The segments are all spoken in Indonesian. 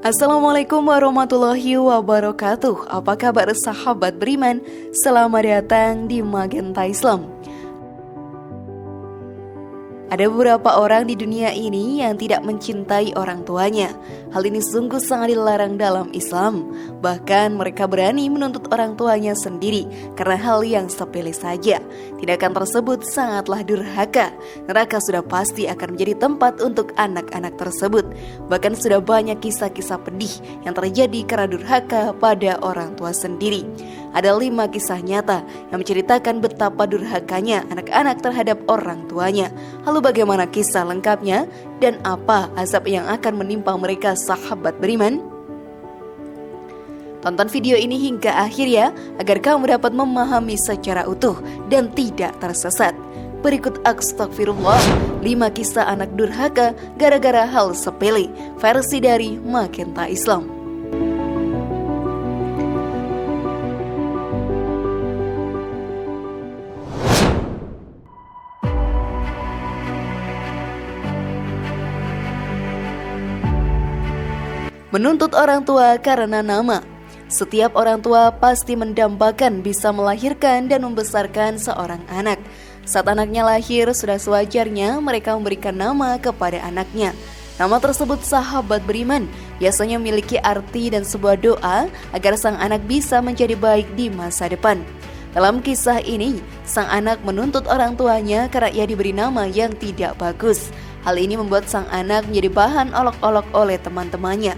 Assalamualaikum warahmatullahi wabarakatuh. Apa kabar sahabat beriman? Selamat datang di Magenta Islam. Ada beberapa orang di dunia ini yang tidak mencintai orang tuanya. Hal ini sungguh sangat dilarang dalam Islam. Bahkan mereka berani menuntut orang tuanya sendiri karena hal yang sepele saja. Tindakan tersebut sangatlah durhaka. Neraka sudah pasti akan menjadi tempat untuk anak-anak tersebut. Bahkan sudah banyak kisah-kisah pedih yang terjadi karena durhaka pada orang tua sendiri. Ada 5 kisah nyata yang menceritakan betapa durhakanya anak-anak terhadap orang tuanya. Lalu bagaimana kisah lengkapnya dan apa azab yang akan menimpa mereka sahabat beriman? Tonton video ini hingga akhir ya, agar kamu dapat memahami secara utuh dan tidak tersesat. Berikut Astagfirullah, 5 kisah anak durhaka gara-gara hal sepele, versi dari Magenta Islam. Menuntut orang tua karena nama. Setiap orang tua pasti mendambakan bisa melahirkan dan membesarkan seorang anak. Saat anaknya lahir, sudah sewajarnya mereka memberikan nama kepada anaknya. Nama tersebut sahabat beriman biasanya memiliki arti dan sebuah doa agar sang anak bisa menjadi baik di masa depan. Dalam kisah ini, sang anak menuntut orang tuanya karena ia diberi nama yang tidak bagus. Hal ini membuat sang anak menjadi bahan olok-olok oleh teman-temannya.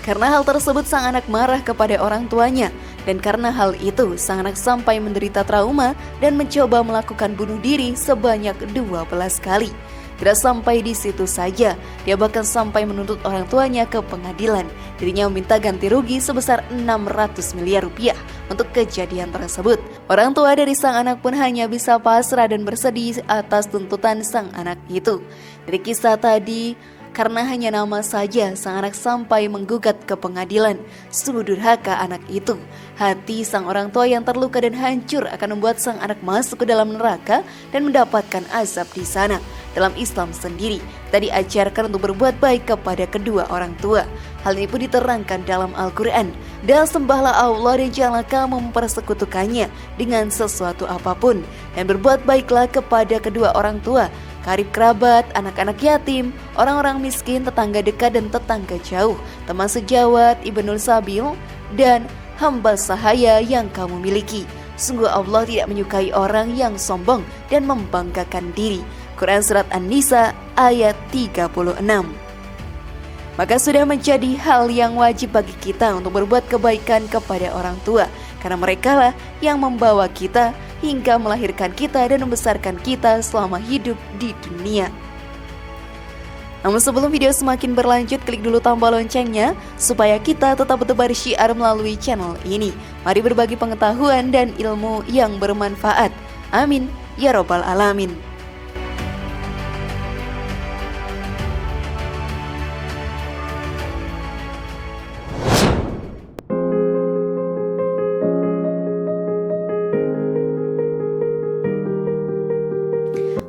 Karena hal tersebut sang anak marah kepada orang tuanya, dan karena hal itu sang anak sampai menderita trauma dan mencoba melakukan bunuh diri sebanyak 12 kali. Tidak sampai di situ saja, dia bahkan sampai menuntut orang tuanya ke pengadilan. Dirinya meminta ganti rugi sebesar 600 miliar rupiah untuk kejadian tersebut. Orang tua dari sang anak pun hanya bisa pasrah dan bersedih atas tuntutan sang anak itu. Dari kisah tadi, karena hanya nama saja, sang anak sampai menggugat ke pengadilan. Sungguh durhaka anak itu. Hati sang orang tua yang terluka dan hancur akan membuat sang anak masuk ke dalam neraka dan mendapatkan azab di sana. Dalam Islam sendiri, kita diajarkan untuk berbuat baik kepada kedua orang tua. Hal ini pun diterangkan dalam Al-Quran. Dan sembahlah Allah dan janganlah kamu mempersekutukannya dengan sesuatu apapun. Dan berbuat baiklah kepada kedua orang tua, karib kerabat, anak-anak yatim, orang-orang miskin, tetangga dekat dan tetangga jauh, teman sejawat, ibnul sabil, dan hamba sahaya yang kamu miliki. Sungguh Allah tidak menyukai orang yang sombong dan membanggakan diri. Quran Surat An-Nisa ayat 36. Maka sudah menjadi hal yang wajib bagi kita untuk berbuat kebaikan kepada orang tua, karena merekalah yang membawa kita hingga melahirkan kita dan membesarkan kita selama hidup di dunia. Namun sebelum video semakin berlanjut, klik dulu tombol loncengnya supaya kita tetap bertebar syiar melalui channel ini. Mari berbagi pengetahuan dan ilmu yang bermanfaat. Amin ya robbal alamin.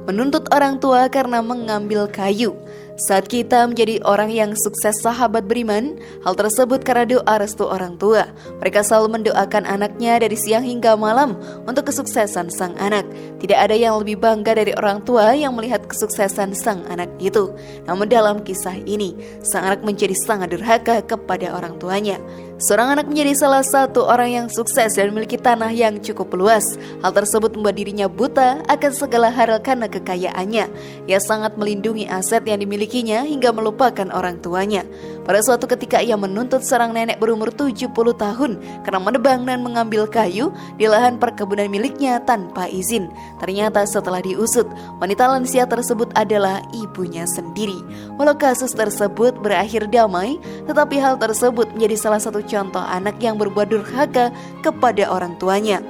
Menuntut orang tua karena mengambil kayu. Saat kita menjadi orang yang sukses sahabat beriman, hal tersebut karena doa restu orang tua. Mereka selalu mendoakan anaknya dari siang hingga malam untuk kesuksesan sang anak. Tidak ada yang lebih bangga dari orang tua yang melihat kesuksesan sang anak itu. Namun dalam kisah ini, sang anak menjadi sangat durhaka kepada orang tuanya. Seorang anak menjadi salah satu orang yang sukses dan memiliki tanah yang cukup luas. Hal tersebut membuat dirinya buta akan segala hal karena kekayaannya. Ia sangat melindungi aset yang dimilikinya hingga melupakan orang tuanya. Pada suatu ketika ia menuntut seorang nenek berumur 70 tahun karena menebang dan mengambil kayu di lahan perkebunan miliknya tanpa izin. Ternyata setelah diusut, wanita lansia tersebut adalah ibunya sendiri. Walau kasus tersebut berakhir damai, tetapi hal tersebut menjadi salah satu contoh anak yang berbuat durhaka kepada orang tuanya.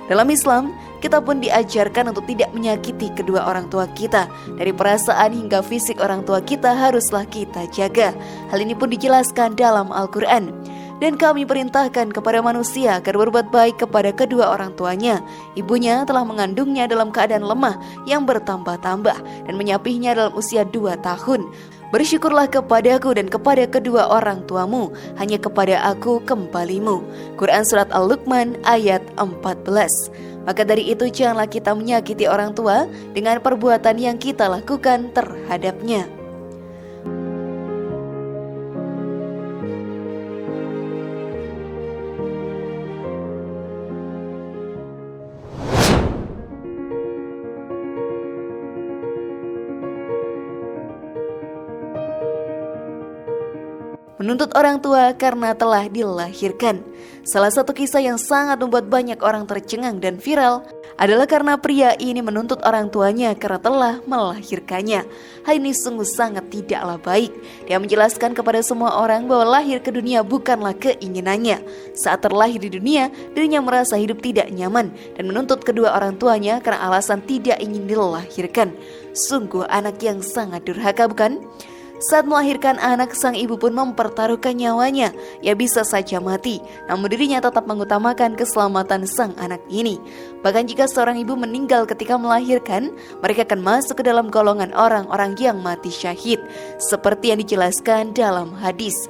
Dalam Islam, kita pun diajarkan untuk tidak menyakiti kedua orang tua kita. Dari perasaan hingga fisik orang tua kita haruslah kita jaga. Hal ini pun dijelaskan dalam Al-Quran. Dan kami perintahkan kepada manusia agar berbuat baik kepada kedua orang tuanya. Ibunya telah mengandungnya dalam keadaan lemah yang bertambah-tambah dan menyapihnya dalam usia 2 tahun. Bersyukurlah kepadaku dan kepada kedua orang tuamu, hanya kepada aku kembalimu. Quran Surat Al-Luqman ayat 14. Maka dari itu janganlah kita menyakiti orang tua dengan perbuatan yang kita lakukan terhadapnya. Menuntut orang tua karena telah dilahirkan. Salah satu kisah yang sangat membuat banyak orang tercengang dan viral adalah karena pria ini menuntut orang tuanya karena telah melahirkannya. Hal ini sungguh sangat tidaklah baik. Dia menjelaskan kepada semua orang bahwa lahir ke dunia bukanlah keinginannya. Saat terlahir di dunia, dirinya merasa hidup tidak nyaman dan menuntut kedua orang tuanya karena alasan tidak ingin dilahirkan. Sungguh anak yang sangat durhaka, bukan? Saat melahirkan anak, sang ibu pun mempertaruhkan nyawanya. Ia bisa saja mati, namun dirinya tetap mengutamakan keselamatan sang anak ini. Bahkan jika seorang ibu meninggal ketika melahirkan, mereka akan masuk ke dalam golongan orang-orang yang mati syahid, seperti yang dijelaskan dalam hadis.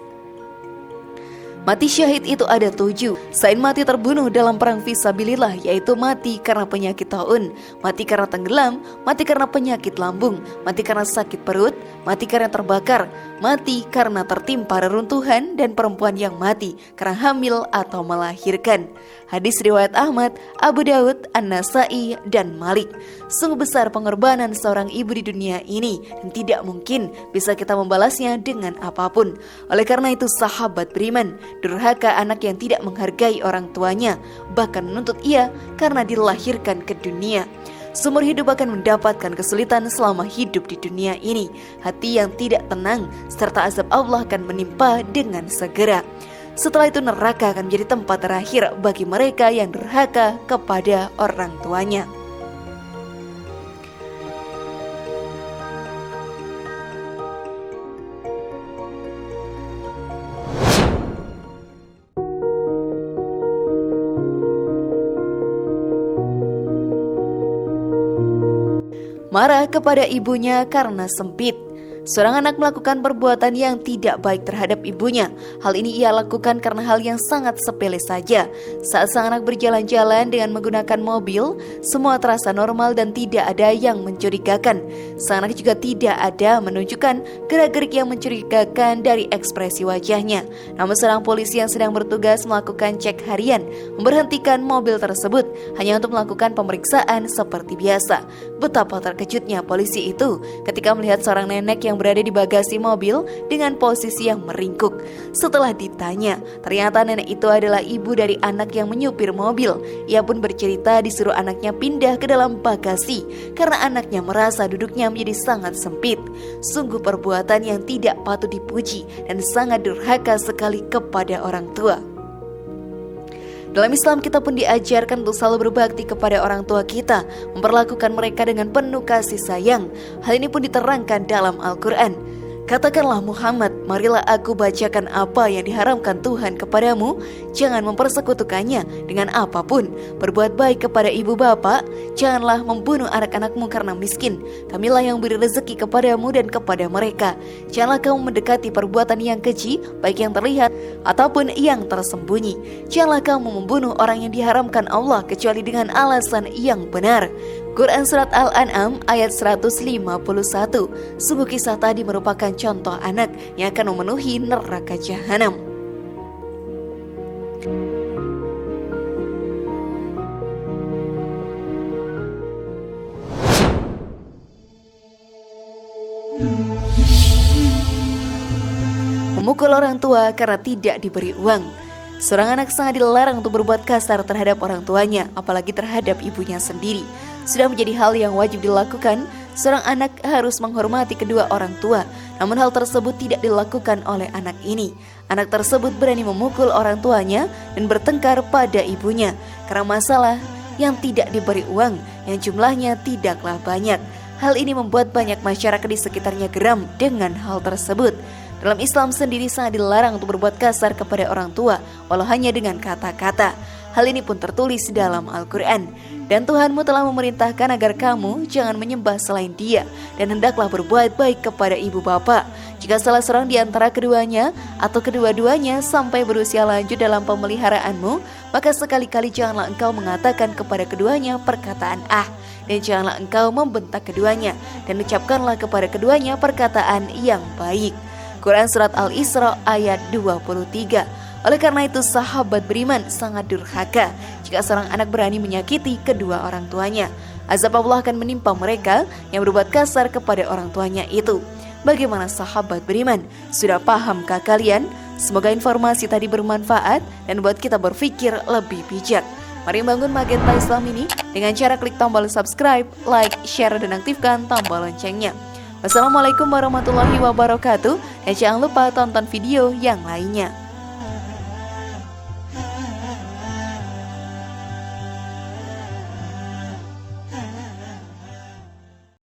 Mati syahid itu ada 7. Selain mati terbunuh dalam perang fisabilillah, yaitu mati karena penyakit taun, mati karena tenggelam, mati karena penyakit lambung, mati karena sakit perut, mati karena terbakar, mati karena tertimpa reruntuhan, dan perempuan yang mati karena hamil atau melahirkan. Hadis riwayat Ahmad, Abu Daud, An-Nasai, dan Malik. Sungguh besar pengorbanan seorang ibu di dunia ini dan tidak mungkin bisa kita membalasnya dengan apapun. Oleh karena itu sahabat beriman, durhaka anak yang tidak menghargai orang tuanya, bahkan menuntut ia karena dilahirkan ke dunia. Seumur hidup akan mendapatkan kesulitan selama hidup di dunia ini. Hati yang tidak tenang serta azab Allah akan menimpa dengan segera. Setelah itu neraka akan menjadi tempat terakhir bagi mereka yang durhaka kepada orang tuanya. Marah kepada ibunya karena sempit. Seorang anak melakukan perbuatan yang tidak baik terhadap ibunya. Hal ini ia lakukan karena hal yang sangat sepele saja. Saat sang anak berjalan-jalan dengan menggunakan mobil, semua terasa normal dan tidak ada yang mencurigakan. Sang anak juga tidak ada menunjukkan gerak-gerik yang mencurigakan dari ekspresi wajahnya. Namun seorang polisi yang sedang bertugas melakukan cek harian memberhentikan mobil tersebut hanya untuk melakukan pemeriksaan seperti biasa. Betapa terkejutnya polisi itu ketika melihat seorang nenek yang berada di bagasi mobil dengan posisi yang meringkuk. Setelah ditanya, ternyata nenek itu adalah ibu dari anak yang menyupir mobil. Ia pun bercerita disuruh anaknya pindah ke dalam bagasi karena anaknya merasa duduknya menjadi sangat sempit. Sungguh perbuatan yang tidak patut dipuji dan sangat durhaka sekali kepada orang tua. Dalam Islam kita pun diajarkan untuk selalu berbakti kepada orang tua kita, memperlakukan mereka dengan penuh kasih sayang. Hal ini pun diterangkan dalam Al-Quran. Katakanlah Muhammad, marilah aku bacakan apa yang diharamkan Tuhan kepadamu. Jangan mempersekutukannya dengan apapun. Berbuat baik kepada ibu bapa. Janganlah membunuh anak-anakmu karena miskin. Kamilah yang beri rezeki kepadamu dan kepada mereka. Janganlah kamu mendekati perbuatan yang keji, baik yang terlihat ataupun yang tersembunyi. Janganlah kamu membunuh orang yang diharamkan Allah kecuali dengan alasan yang benar. Quran Surat Al-An'am ayat 151. Sungguh kisah tadi merupakan contoh anak yang akan memenuhi neraka jahanam. Memukul orang tua karena tidak diberi uang. Seorang anak sangat dilarang untuk berbuat kasar terhadap orang tuanya, apalagi terhadap ibunya sendiri. Sudah menjadi hal yang wajib dilakukan, seorang anak harus menghormati kedua orang tua. Namun hal tersebut tidak dilakukan oleh anak ini. Anak tersebut berani memukul orang tuanya dan bertengkar pada ibunya karena masalah yang tidak diberi uang yang jumlahnya tidaklah banyak. Hal ini membuat banyak masyarakat di sekitarnya geram dengan hal tersebut. Dalam Islam sendiri sangat dilarang untuk berbuat kasar kepada orang tua, walau hanya dengan kata-kata. Hal ini pun tertulis dalam Al-Quran. Dan Tuhanmu telah memerintahkan agar kamu jangan menyembah selain Dia, dan hendaklah berbuat baik kepada ibu bapa. Jika salah seorang di antara keduanya atau kedua-duanya sampai berusia lanjut dalam pemeliharaanmu, maka sekali-kali janganlah engkau mengatakan kepada keduanya perkataan "ah", dan janganlah engkau membentak keduanya, dan ucapkanlah kepada keduanya perkataan yang baik. Quran Surat Al-Isra ayat 23. Oleh karena itu sahabat beriman sangat durhaka jika seorang anak berani menyakiti kedua orang tuanya. Azab Allah akan menimpa mereka yang berbuat kasar kepada orang tuanya itu. Bagaimana sahabat beriman? Sudah pahamkah kalian? Semoga informasi tadi bermanfaat dan buat kita berpikir lebih bijak. Mari bangun Magenta Islam ini dengan cara klik tombol subscribe, like, share, dan aktifkan tombol loncengnya. Wassalamualaikum warahmatullahi wabarakatuh. Dan jangan lupa tonton video yang lainnya.